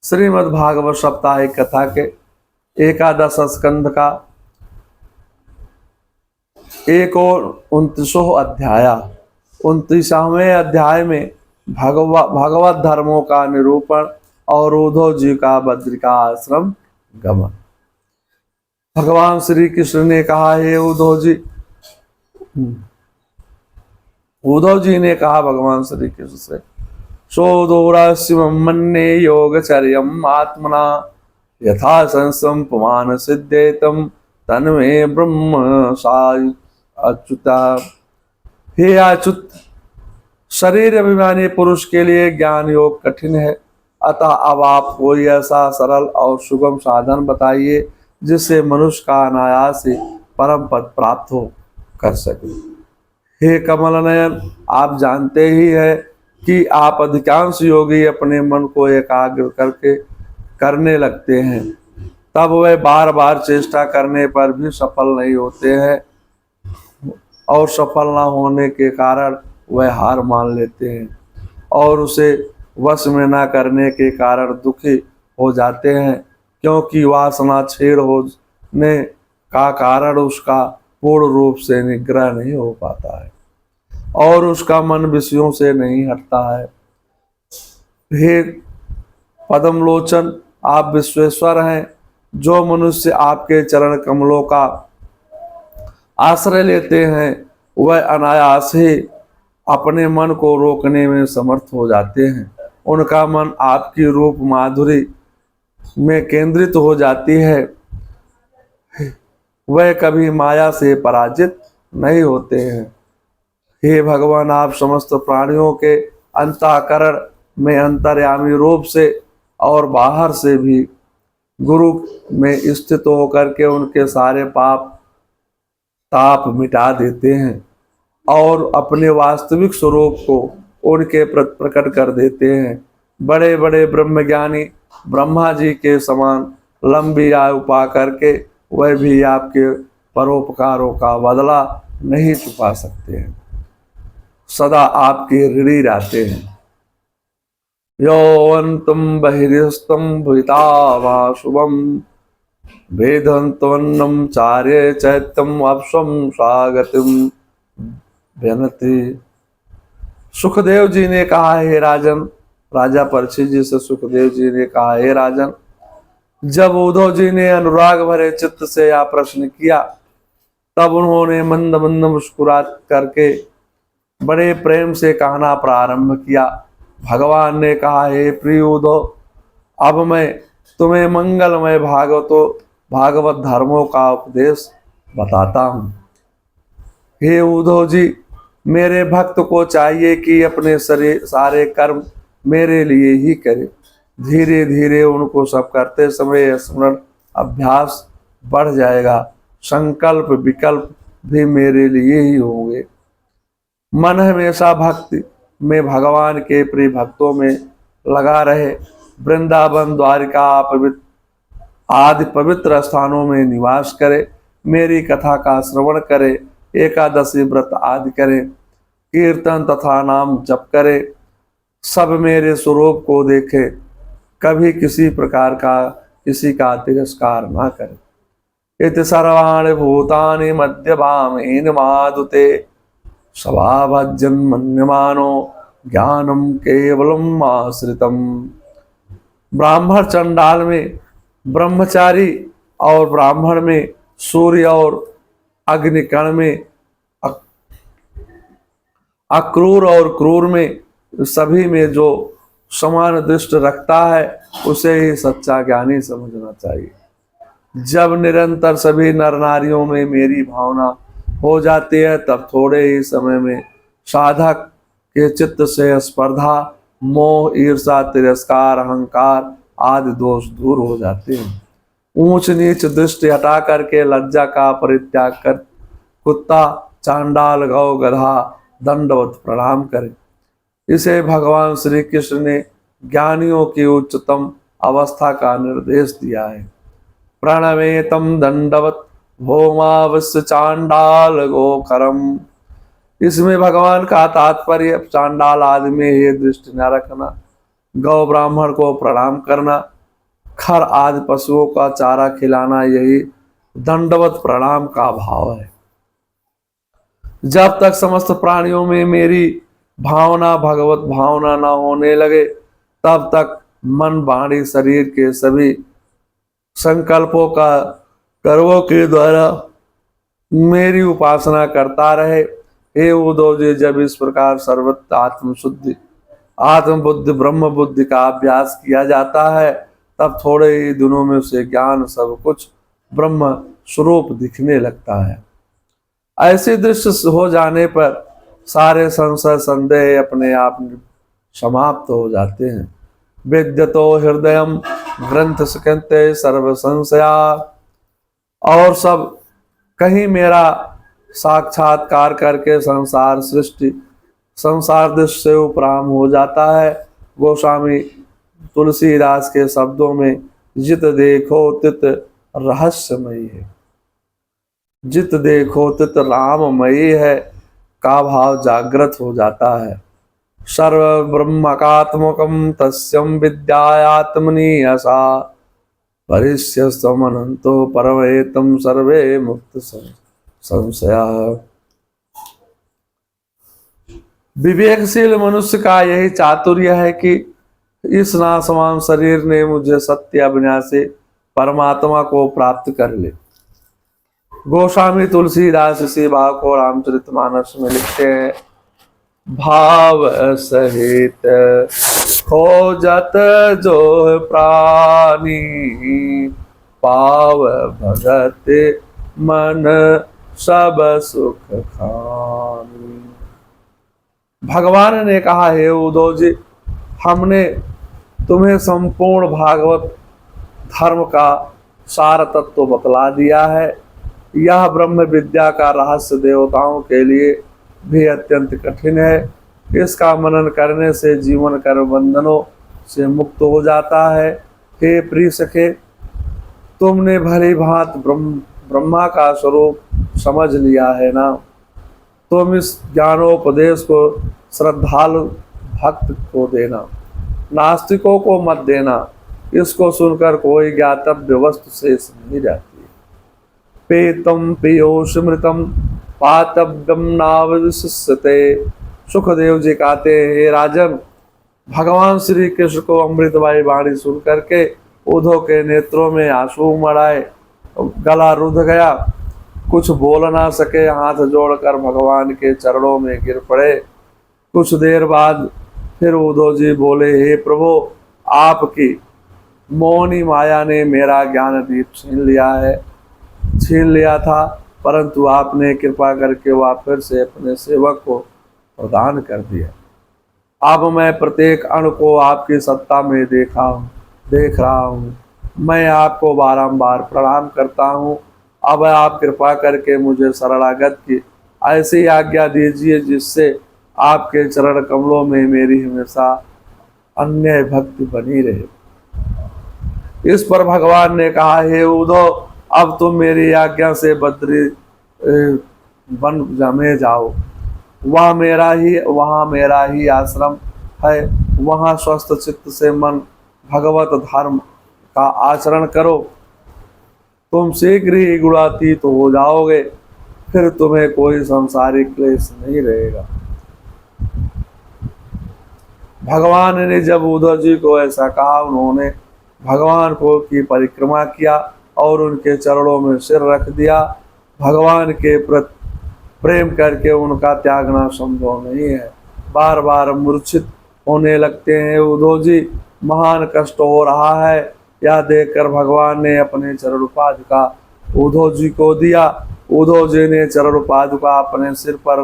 श्रीमद् भागवत साप्ताहिक कथा के एकादश स्कंध का 1 और 29वां अध्याय। 29वें अध्याय में भगवत धर्मों का निरूपण और उद्धव जी का बद्रिका आश्रम गमन। भगवान श्री कृष्ण ने कहा, हे उद्धव जी ने कहा भगवान श्री कृष्ण से, सोदोरस्मन्ने योगचर्यम आत्मना यथा संसम पुमान सिद्धेतम तन्मे ब्रह्म अच्युता। हे अच्युत, शरीर अभिमानी पुरुष के लिए ज्ञान योग कठिन है, अतः अब आप कोई ऐसा सरल और सुगम साधन बताइए जिससे मनुष्य का अनायास ही परम पद प्राप्त हो कर सके। हे कमल नयन, आप जानते ही है कि आप अधिकांश योगी अपने मन को एकाग्र करके करने लगते हैं, तब वह बार बार चेष्टा करने पर भी सफल नहीं होते हैं और सफल न होने के कारण वह हार मान लेते हैं और उसे वश में न करने के कारण दुखी हो जाते हैं, क्योंकि वासना छेड़ होने का कारण उसका पूर्ण रूप से निग्रह नहीं हो पाता है और उसका मन विषयों से नहीं हटता है। हे पद्मलोचन, आप विश्वेश्वर हैं। जो मनुष्य आपके चरण कमलों का आश्रय लेते हैं वह अनायास ही अपने मन को रोकने में समर्थ हो जाते हैं। उनका मन आपकी रूप माधुरी में केंद्रित हो जाती है, वह कभी माया से पराजित नहीं होते हैं। हे भगवान, आप समस्त प्राणियों के अंतःकरण में अंतर्यामी रूप से और बाहर से भी गुरु में स्थित होकर के उनके सारे पाप ताप मिटा देते हैं और अपने वास्तविक स्वरूप को उनके प्रकट कर देते हैं। बड़े बड़े ब्रह्मज्ञानी ब्रह्मा जी के समान लंबी आयु पा करके वह भी आपके परोपकारों का बदला नहीं चुका सकते हैं, सदा आपके ऋणी रहते हैं। यौवंतम बहिर्यस्तम भूतावा शुभम वेदंतवन्नम चार्य चैत्यम अपस्वम स्वागतिम व्यनति। सुखदेव जी ने कहा, हे राजन, राजा परीक्षित जी से सुखदेव जी ने कहा, हे राजन, जब उद्धव जी ने अनुराग भरे चित्त से यह प्रश्न किया तब उन्होंने मंद मंद मुस्कुरात करके बड़े प्रेम से कहना प्रारंभ किया। भगवान ने कहा, हे प्रिय उद्धव, अब मैं तुम्हें मंगलमय भागवत धर्मों का उपदेश बताता हूँ। हे उद्धव जी, मेरे भक्त को चाहिए कि अपने सारे कर्म मेरे लिए ही करे। धीरे धीरे उनको सब करते समय स्मरण अभ्यास बढ़ जाएगा। संकल्प विकल्प भी मेरे लिए ही होंगे। मन हमेशा भक्ति में भगवान के प्रिय भक्तों में लगा रहे। वृंदावन, द्वारिका आदि पवित्र स्थानों में निवास करे। मेरी कथा का श्रवण करे। एकादशी व्रत आदि करे। कीर्तन तथा नाम जप करे। सब मेरे स्वरूप को देखे। कभी किसी प्रकार का किसी का तिरस्कार ना करे। इति सर्वाणि भूतानि मध्यभामेन मादुते स्वभावजन मन्यमानो ज्ञानम केवलम आश्रितम। ब्राह्मण चंडाल में ब्रह्मचारी और ब्राह्मण में सूर्य और अग्निकण में अक्रूर और क्रूर में सभी में जो समान दृष्टि रखता है उसे ही सच्चा ज्ञानी समझना चाहिए। जब निरंतर सभी नर नारियों में मेरी भावना हो जाती है तब थोड़े ही समय में साधक के चित्त से स्पर्धा, मोह, ईर्षा, तिरस्कार, अहंकार आदि दोष दूर हो जाते हैं। ऊंच नीच दृष्टि हटा करके लज्जा का परित्याग कर कुत्ता, चांडाल, गौ, गधा दंडवत प्रणाम करे। इसे भगवान श्री कृष्ण ने ज्ञानियों की उच्चतम अवस्था का निर्देश दिया है। प्रणवेतम दंडवत भौमावश्य चांडाल गोखरम। इसमें भगवान का तात्पर्य चांडाल आदि में ये दृष्टि न रखना, गौ ब्राह्मण को प्रणाम करना, खर आदि पशुओं का चारा खिलाना, यही दंडवत प्रणाम का भाव है। जब तक समस्त प्राणियों में मेरी भावना, भगवत भावना न होने लगे, तब तक मन, वाणी, शरीर के सभी संकल्पों का कर्मों के द्वारा मेरी उपासना करता रहे। हे उद्धव जी, जब इस प्रकार सर्वत्र आत्मशुद्धि, आत्म बुद्धि, ब्रह्म बुद्धि का अभ्यास किया जाता है, तब थोड़े ही दिनों में उसे ज्ञान सब कुछ ब्रह्म स्वरूप दिखने लगता है। ऐसे दृश्य हो जाने पर सारे संशय संदेह अपने आप समाप्त हो जाते हैं। विद्यतो हृदयम ग्रंथ सुकंते सर्व संशया, और सब कहीं मेरा साक्षात्कार करके संसार सृष्टि, संसार दृश्य से उपराम हो जाता है। गोस्वामी तुलसीदास के शब्दों में जित देखो तित रहस्यमयी है, जित देखो तित राममयी है का भाव जागृत हो जाता है। सर्व ब्रह्मकात्मकम तस्यम विद्यात्मनीयसा परिस्यस्तमनंतो परमेतम सर्वे मुक्त संशया। विवेकशील मनुष्य का यही चातुर्य है कि इस नासमान शरीर ने मुझे सत्य अविनाशी परमात्मा को प्राप्त कर ले। गोस्वामी तुलसीदास इसी भाव को रामचरितमानस में लिखते हैं। भाव सहित खोजत जो प्राणी, पाव भगत मन सब सुख खानी। भगवान ने कहा, हे उद्धव जी, हमने तुम्हें संपूर्ण भागवत धर्म का सार तत्व बतला दिया है। यह ब्रह्म विद्या का रहस्य देवताओं के लिए भी अत्यंत कठिन है। इसका मनन करने से जीवन कर्म बंधनों से मुक्त हो जाता है। हे प्रिय सखे, तुमने भली भांति ब्रह्मा का स्वरूप समझ लिया है ना। तुम इस ज्ञानोपदेश को श्रद्धालु भक्त को देना, नास्तिकों को मत देना। इसको सुनकर कोई ज्ञातव्य वस्तु शेष नहीं रहती। पेतम पीयूषमृतम पातव्यम नावशिष्यते। सुखदेव जी कहते हैं, हे राजन, भगवान श्री कृष्ण को अमृतमयी वाणी सुन करके उद्धव के नेत्रों में आंसू उमड़ आए, गला रुध गया, कुछ बोल ना सके, हाथ जोड़कर भगवान के चरणों में गिर पड़े। कुछ देर बाद फिर उद्धव जी बोले, हे प्रभु, आपकी मौनी माया ने मेरा ज्ञान दीप छीन लिया था, परंतु आपने कृपा करके वह फिर से अपने सेवक को प्रदान कर दिया। अब मैं प्रत्येक अणु को आपकी सत्ता में देख रहा हूँ। मैं आपको बारंबार प्रणाम करता हूँ। अब आप कृपा करके मुझे शरणागत की ऐसी आज्ञा दीजिए जिससे आपके चरण कमलों में मेरी हमेशा अन्य भक्ति बनी रहे। इस पर भगवान ने कहा, हे उद्धव, अब तुम मेरी आज्ञा से बद्री वन में जाओ। वहाँ मेरा ही आश्रम है। वहाँ स्वस्थ चित्त से मन भगवत धर्म का आचरण करो। तुम शीघ्र ही गुणातीत हो जाओगे, फिर तुम्हें कोई सांसारिक क्लेश नहीं रहेगा। भगवान ने जब उद्धव जी को ऐसा कहा, उन्होंने भगवान को की परिक्रमा किया और उनके चरणों में सिर रख दिया। भगवान के प्रति प्रेम करके उनका त्यागना संभव नहीं है। बार बार मूर्छित होने लगते हैं। उद्धव जी, महान कष्ट हो रहा है। यह देखकर भगवान ने अपने चरण पादुका उद्धव जी को दिया। उद्धव जी ने चरण पादुका अपने सिर पर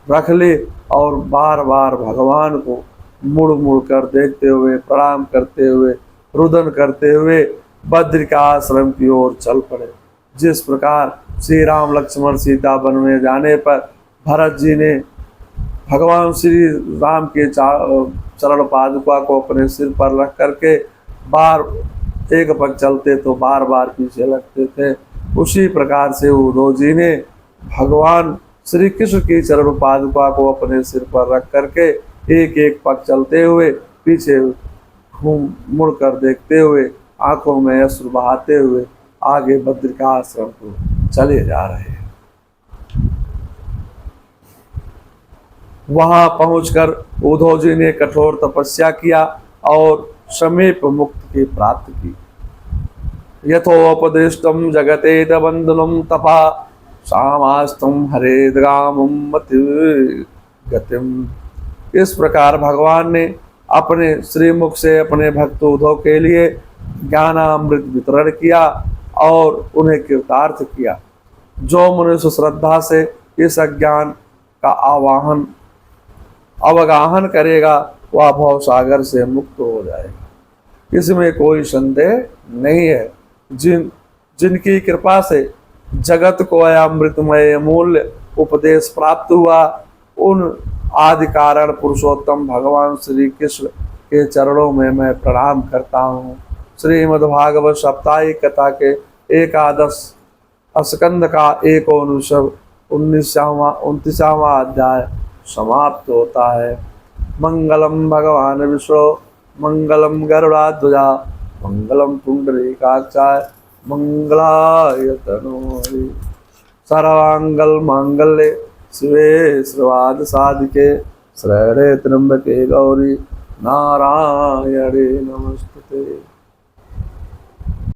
रख ली और बार बार भगवान को मुड़ मुड़ कर देखते हुए, प्रणाम करते हुए, रुदन करते हुए बद्री का आश्रम की ओर चल पड़े। जिस प्रकार श्री राम लक्ष्मण सीता वन में जाने पर भरत जी ने भगवान श्री राम के चरण पादुका को अपने सिर पर रख करके एक पग चलते तो बार बार पीछे लगते थे, उसी प्रकार से उद्धव जी ने भगवान श्री कृष्ण की चरण पादुका को अपने सिर पर रख करके एक एक पग चलते हुए पीछे घूम मुड़ कर देखते हुए, आंखों में अश्रु बहाते हुए आगे बद्रिकाश्रम को चले जा रहे हैं। वहां पहुंचकर उद्धव जी ने कठोर तपस्या किया और समीप मुक्ति की प्राप्त की। यथोपदिष्टम जगते बंधुलम तपा सामास्तम हरेदगामम मति गतिम। इस प्रकार भगवान ने अपने श्रीमुख से अपने भक्त उद्धव के लिए ज्ञानामृत वितरण किया और उन्हें कृतार्थ किया। जो मनुष्य श्रद्धा से इस अज्ञान का अवगाहन करेगा वह भव सागर से मुक्त हो जाएगा, इसमें कोई संदेह नहीं है। जिनकी कृपा से जगत को अमृतमय मूल्य उपदेश प्राप्त हुआ, उन आदि कारण पुरुषोत्तम भगवान श्री कृष्ण के चरणों में मैं प्रणाम करता हूँ। श्रीमद्भागवत साप्ताहिक कथा के एकादश स्कंद का एक अनुष्ठव 29वां अध्याय समाप्त होता है। मंगलम भगवान विष्णु मंगलम गरुड़ाध्वजा मंगलम पुंडरीकाक्षाय मंगलाय तनोहरि। सर्वांगल मांगल्ये शिवे सर्वार्थ साधिके शरण्ये त्र्यंबके गौरी नारायणे नमस्तुते।